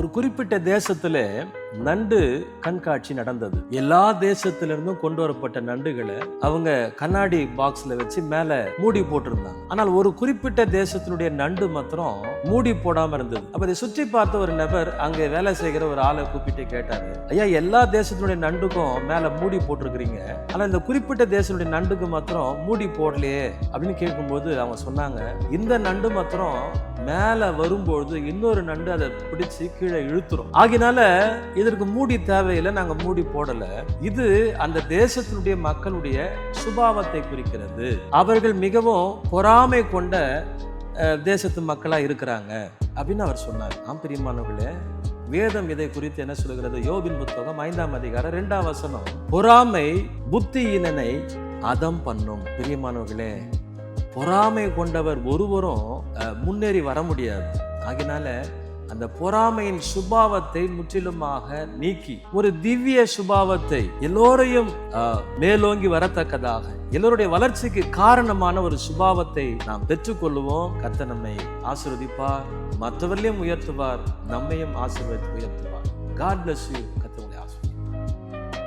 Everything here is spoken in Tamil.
ஒரு குறிப்பிட்ட தேசத்துல நண்டு கண்காட்சி நடந்தது. எல்லா தேசத்திலிருந்தும் கொண்டு வரப்பட்ட நண்டுகளை அவங்க கண்ணாடி பாக்ஸ்ல வச்சு மேல மூடி போட்டிருந்தாங்க. ஆனால் ஒரு குறிப்பிட்ட தேசத்தினுடைய நண்டு மாத்திரம் மூடி போடாம இருந்தது. அப்ப இதை சுற்றி பார்த்த ஒரு நபர் அங்க வேலை செய்கிற ஒரு ஆளை கூப்பிட்டு கேட்டாரு, ஐயா, எல்லா தேசத்தினுடைய நண்டுக்கும் மேல மூடி போட்டிருக்கிறீங்க, ஆனா இந்த குறிப்பிட்ட தேசத்துடைய நண்டுக்கு மாத்திரம் மூடி போடலையே அப்படின்னு கேட்கும்போது அவங்க சொன்னாங்க, இந்த நண்டு மாத்திரம் மேல வரும்பொழுது இன்னொரு நண்டு அதை பிடிச்சு கீழே இழுத்துரும். ஆகினால இதற்கு மூடி தேவையில்லை, நாங்க மூடி போடல. இது அந்த தேசத்தினுடைய மக்களுடைய சுபாவத்தை குறிக்கிறது. அவர்கள் மிகவும் பொறாமை கொண்ட தேசத்து மக்களா இருக்கிறாங்க அப்படின்னு அவர் சொன்னார். பிரியமானவர்களே, வேதம் இதை குறித்து என்ன சொல்கிறது? யோபின் புத்தகம் 5ஆம் அதிகாரம் 2ஆம் வசனம், பொறாமை புத்தியினனை அதம் பண்ணும். பிரியமானவர்களே, பொறாமை கொண்டவர் ஒருவரும் முன்னேறி வர முடியாது. ஆகினால அந்த பொறாமையின் சுபாவத்தை முற்றிலுமாக நீக்கி ஒரு திவ்ய சுபாவத்தை, எல்லோரையும் மேலோங்கி வரத்தக்கதாக, எல்லோருடைய வளர்ச்சிக்கு காரணமான ஒரு சுபாவத்தை நாம் பெற்றுக்கொள்வோம். கர்த்தர் நம்மை ஆசீர்வதிப்பார், மற்றவர்களையும் உயர்த்துவார், நம்மையும் ஆசீர்வதித்து உயர்த்துவார். God bless you.